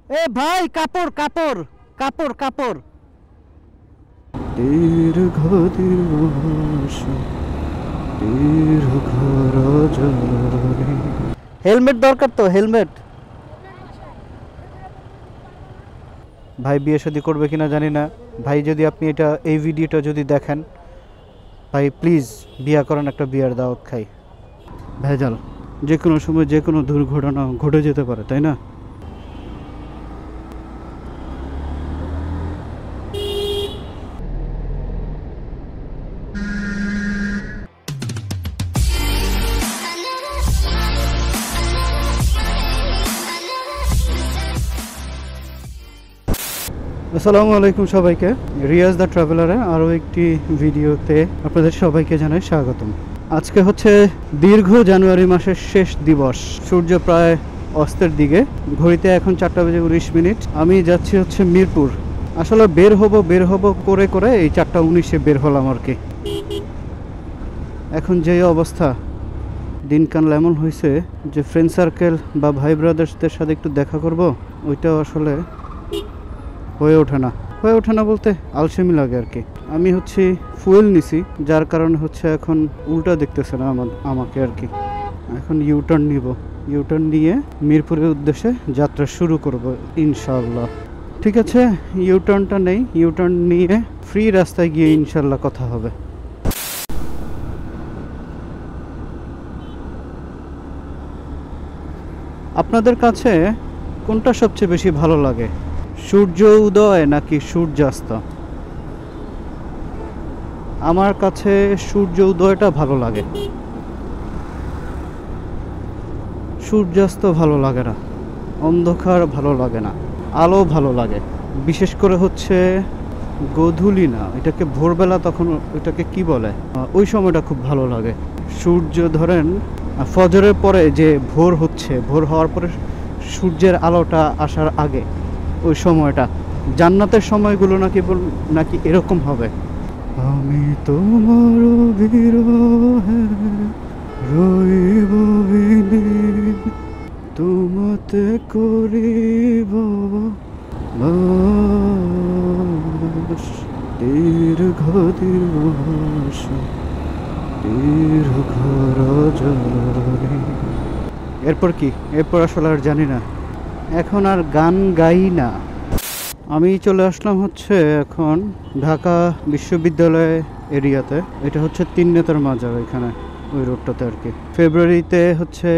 এ ভাই কাপড় কাপড় কাপড় কাপড় দীর্ঘ দিবস দীর্ঘ রজনী। হেলমেট দরকার তো, হেলমেট। ভাই বিয়ে শাদী করবে কিনা জানি না। ভাই যদি আপনি এই ভিডিওটা যদি দেখেন, ভাই প্লিজ বিয়া করেন, একটা বিয়ার দাওয়াত খাই। ভেজাল, যে কোনো সময় যে কোনো দুর্ঘটনা ঘটে যেতে পারে, তাই না? আসসালামু আলাইকুম সবাইকে। রিয়াজ দ্য ট্রাভেলারে আরও একটি ভিডিওতে আপনাদের সবাইকে জানাই স্বাগতম। আজকে হচ্ছে দীর্ঘ জানুয়ারি মাসের শেষ দিবস। সূর্য প্রায় অস্তের দিকে, ঘড়িতে এখন 4:19। আমি যাচ্ছি হচ্ছে মিরপুর। আসলে বের হব করে করে এই 4:19-এ বের হলাম আর কি। এখন যে অবস্থা, দিনকাল এমন হয়েছে যে ফ্রেন্ড সার্কেল বা ভাই ব্রাদার্সদের সাথে একটু দেখা করব, ওইটাও আসলে হয়ে ওঠে না বলতে আলসেমি লাগে আর কি। আমি হচ্ছে ফুয়েল নিছি, যার কারণে হচ্ছে এখন উল্টা দেখতেছে না আমাকে আর কি। এখন ইউটার্ন নিব, ইউটার্ন নিয়ে মিরপুরের উদ্দেশ্যে যাত্রা শুরু করব ইনশাআল্লাহ। ঠিক আছে, ইউটার্নটা নেই, ইউটার্ন নিয়ে ফ্রি রাস্তায় গিয়ে ইনশাআল্লাহ কথা হবে। আপনাদের কাছে কোনটা সবচেয়ে বেশি ভালো লাগে, সূর্য উদয় নাকি সূর্যাস্ত? আমার কাছে সূর্য উদয়টা ভালো লাগে, সূর্যাস্ত ভালো লাগে না। অন্ধকার ভালো লাগে না, আলো ভালো লাগে। বিশেষ করে হচ্ছে গোধূলি না, এটাকে ভোরবেলা, তখন ওইটাকে কি বলে, ওই সময়টা খুব ভালো লাগে। সূর্য ধরেন ফজরের পরে যে ভোর হচ্ছে, ভোর হওয়ার পরে সূর্যের আলোটা আসার আগে ওই সময়টা, জান্নাতের সময়গুলো নাকি এরকম হবে। আমি তোমার বিরহে রইব বিলীন, তোমাতে করিব বাস। দীর্ঘ দিবস দীর্ঘ রজনী। এরপর কি, এরপর আসলে আর জানি না, এখন আর গান গাই না। আমি চলে আসলাম হচ্ছে এখন ঢাকা বিশ্ববিদ্যালয় এরিয়াতে। এটা হচ্ছে 3 নেতার মাজার, এখানে ওই রোডটাতে আর কি। ফেব্রুয়ারিতে হচ্ছে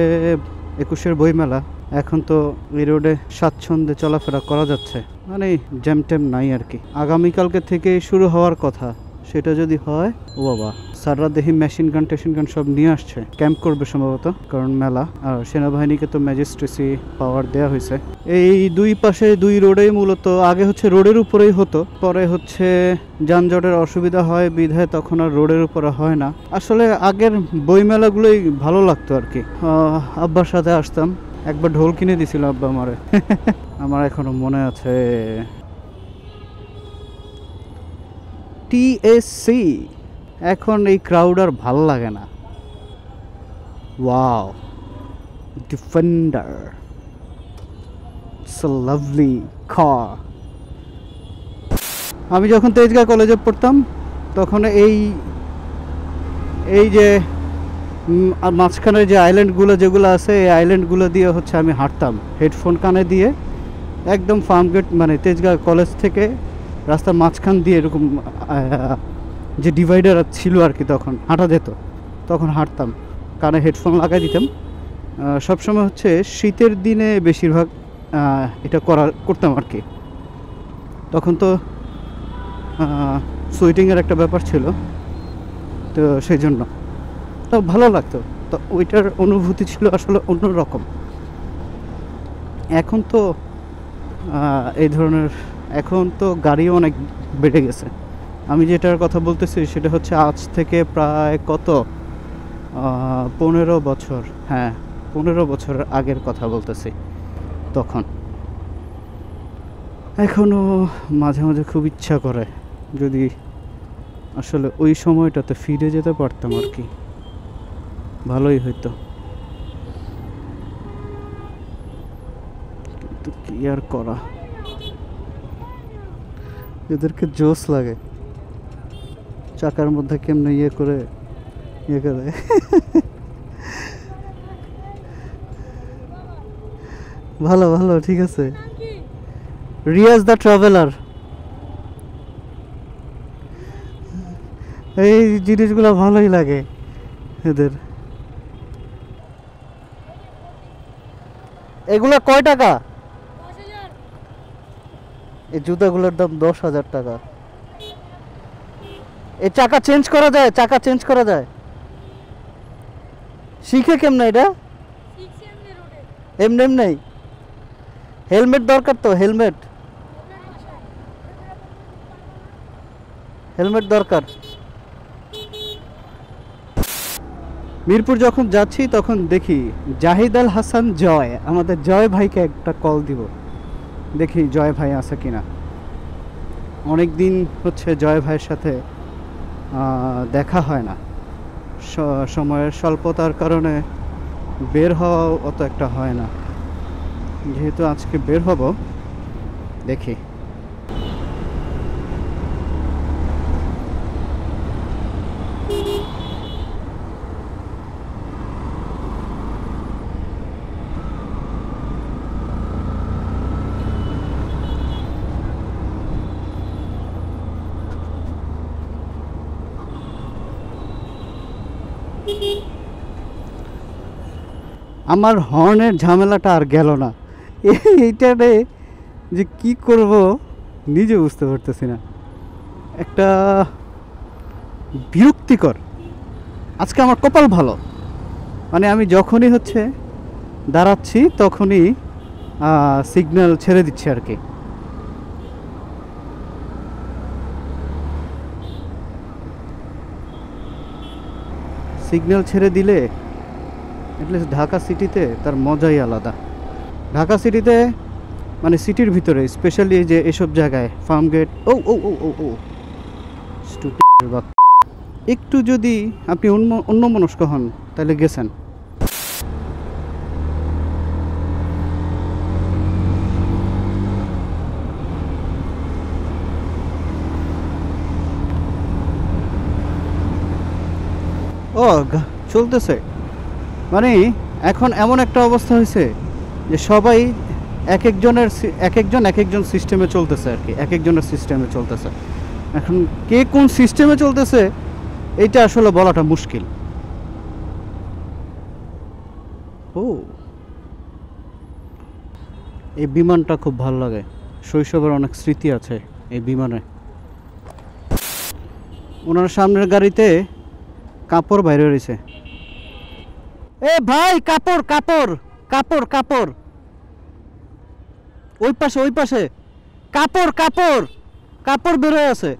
21-এর বইমেলা। এখন তো এই রোডে স্বাচ্ছন্দ্যে চলাফেরা করা যাচ্ছে, মানে জ্যাম ট্যাম নাই আর কি। আগামীকালকে থেকে শুরু হওয়ার কথা, সেটা যদি হয়, ও বাবা, স্যাররা দেখি মেশিন গান টেশিন গান সব নিয়ে আসছে, ক্যাম্প করবে সম্ভবত, কারণ মেলা। আর সেনাবাহিনীকে তো ম্যাজিস্ট্রেসি পাওয়ার দেওয়া হয়েছে। এই দুই পাশে দুই রোডেই মূলত, আগে হচ্ছে রোডের উপরেই হতো, পরে হচ্ছে যানজটের অসুবিধা হয় বিধায় তখন আর রোডের উপরে হয় না। আসলে আগের বইমেলাগুলোই ভালো লাগতো আর কি। আব্বার সাথে আসতাম, একবার ঢোল কিনে দিছিল আব্বা আমারে। আমার এখনো মনে আছে। টিএসসি, এখন এই ক্রাউড আর ভাল লাগে না। Wow, defender, it's a lovely car. আমি যখন তেজগাঁ কলেজে পড়তাম, তখন এই যে মাঝখানে যে আইল্যান্ডগুলো যেগুলো আছে, এই আইল্যান্ডগুলো দিয়ে হচ্ছে আমি হাঁটতাম হেডফোন কানে দিয়ে, একদম ফার্মগেট, মানে তেজগাঁ কলেজ থেকে রাস্তার মাঝখান দিয়ে এরকম যে ডিভাইডার ছিল আর কি, তখন হাঁটা যেত, তখন হাঁটতাম, কানে হেডফোন লাগাই দিতাম। সবসময় হচ্ছে শীতের দিনে বেশিরভাগ এটা করতাম আর কি। তখন তো সুইটিংয়ের একটা ব্যাপার ছিল, তো সেই জন্য তো ভালো লাগতো। তো ওইটার অনুভূতি ছিল আসলে অন্যরকম। এখন তো এই ধরনের, এখন তো গাড়িও অনেক বেড়ে গেছে। আমি যেটার কথা বলতেছি সেটা হচ্ছে আজ থেকে প্রায় কত 15 বছর, হ্যাঁ 15 বছরের আগের কথা বলতেছি। তখন এখনও মাঝে মাঝে খুব ইচ্ছা করে যদি আসলে ওই সময়টাতে ফিরে যেতে পারতাম আর কি, ভালোই হইতো। তো কি আর করা, এদেরকে জোশ লাগে চাকার মধ্যে কেমনে ইয়ে করে ভালো ভালো, ঠিক আছে। রিয়াজ দ্য ট্রাভেলার, এই জিনিসগুলো ভালোই লাগে এদের। এগুলো কয় টাকা? এই জুতাগুলোর দাম 10,000 টাকা। এই চাকা চেঞ্জ করা যায়? চাকা চেঞ্জ করা যায়? শিখে কেমনে এটা? এমনি এমনি? হেলমেট দরকার তো, হেলমেট হেলমেট দরকার। মিরপুর যখন যাচ্ছি তখন দেখি জাহিদ আল হাসান জয়, আমাদের জয় ভাইকে একটা কল দিব, দেখি জয় ভাই আছে কিনা। অনেক দিন হচ্ছে জয় ভাইয়ের সাথে দেখা হয় না, সময়ের স্বল্পতার কারণে বের হওয়া অত একটা হয় না। যেহেতু আজকে বের হব, দেখি। আমার হর্নের ঝামেলাটা আর গেল না, এইটারে যে কি করব নিজে বুঝতে পারতেছি না, একটা বিরক্তিকর। আজকে আমার কপাল ভালো, মানে আমি যখনই হচ্ছে দাঁড়াচ্ছি তখনই সিগন্যাল ছেড়ে দিচ্ছে আর কি। সিগন্যাল ছেড়ে দিলে অ্যাটলিস্ট ঢাকা সিটিতে তার মজাই আলাদা। ঢাকা সিটিতে মানে সিটির ভিতরে স্পেশালি যে এসব জায়গায় ফার্ম গেট, ও ও ও ও ও একটু যদি আপনি অন্যমনস্ক হন তাহলে গেছেন। ও চলতেছে, মানে এখন এমন একটা অবস্থা হয়েছে যে সবাই এক একজন সিস্টেমে চলতেছে আর কি, এক একজনের সিস্টেমে চলতেছে। এখন কে কোন সিস্টেমে চলতেছে এইটা আসলে বলাটা মুশকিল। ও, এই বিমানটা খুব ভালো লাগে, শৈশবের অনেক স্মৃতি আছে এই বিমানে। ওনার সামনের গাড়িতে কাপড় বাইরে রয়েছে। এ ভাই, কাপড় কাপড় কাপড় কাপড়, ওই পাশে ওই পাশে কাপড় কাপড় কাপড় বেরোয় আছে।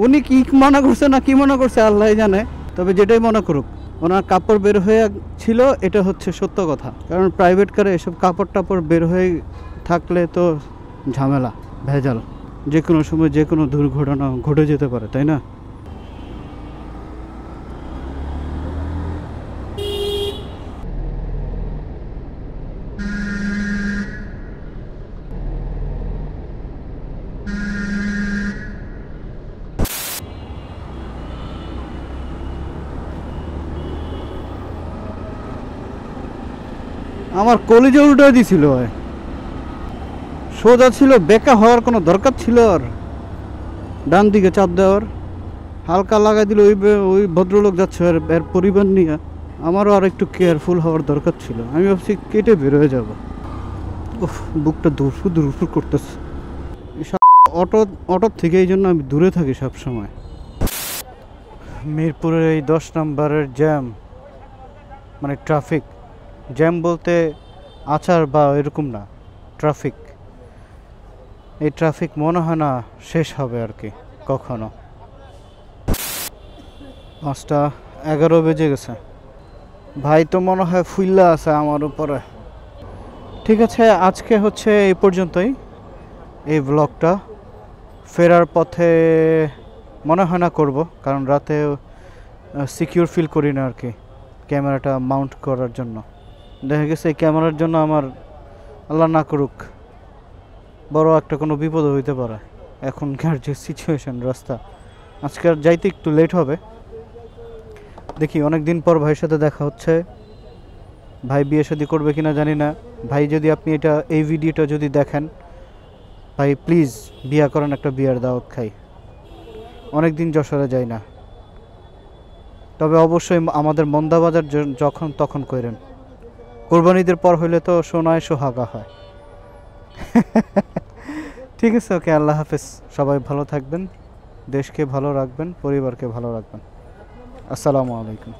উনি কি মনে করছে না কি মনে করছে আল্লাহ জানে, তবে যেটাই মনে করুক, ওনার কাপড় বের হয়ে ছিল, এটা হচ্ছে সত্য কথা। কারণ প্রাইভেট কারে এসব কাপড় টাপড় বের হয়ে থাকলে তো ঝামেলা, ভেজাল, যে কোনো সময় যে কোনো দুর্ঘটনা ঘটে যেতে পারে, তাই না? আমার কলিজা উল্টে দিছিল, সোজা ছিল, বেকা হওয়ার কোনো দরকার ছিল আর ডান দিকে চাপ দেওয়ার, হালকা লাগাই দিল। ওই ভদ্রলোক যাচ্ছে এর পরিবার নিয়ে, আমারও আর একটু কেয়ারফুল হওয়ার দরকার ছিল। আমি ভাবছি কেটে বের হয়ে যাবো। উফ, বুকটা দুরফুর দুরফুর করতেছে। অটোর থেকে এই জন্য আমি দূরে থাকি সব সময়। মিরপুরের এই 10 নম্বরের জ্যাম, মানে ট্রাফিক জ্যাম বলতে আচার বা এরকম না, ট্রাফিক। এই ট্রাফিক মনে হয় না শেষ হবে আর কি কখনো। 5:11 বেজে গেছে, ভাই তো মনে হয় ফুল্লা আছে আমার উপরে। ঠিক আছে, আজকে হচ্ছে এই পর্যন্তই এই ব্লগটা। ফেরার পথে মনে হয় না করব, কারণ রাতে সিকিউর ফিল করি না আর কি ক্যামেরাটা মাউন্ট করার জন্য। দেখা গেছে এই ক্যামেরার জন্য আমার আল্লাহ না করুক বড় একটা কোনো বিপদ হইতে পারে। এখনকার যে সিচুয়েশন রাস্তা, আজকে আর যাইতে একটু লেট হবে। দেখি অনেক দিন পর ভাইয়ের সাথে দেখা হচ্ছে। ভাই বিয়ে শাদী করবে কিনা জানি না। ভাই যদি আপনি এই ভিডিওটা যদি দেখেন, ভাই প্লিজ বিয়া করেন, একটা বিয়ার দাওয়াত খাই। অনেক দিন যশোরে যাই না। তবে অবশ্যই আমাদের মন্দাবাজার যখন তখন করেন। কোরবানিদের পর হইলে তো সোনায় সোহাগা হয়। ঠিক আছে, ওকে, আল্লাহ হাফেজ। সবাই ভালো থাকবেন, দেশকে ভালো রাখবেন, পরিবারকে ভালো রাখবেন। আসসালামু আলাইকুম।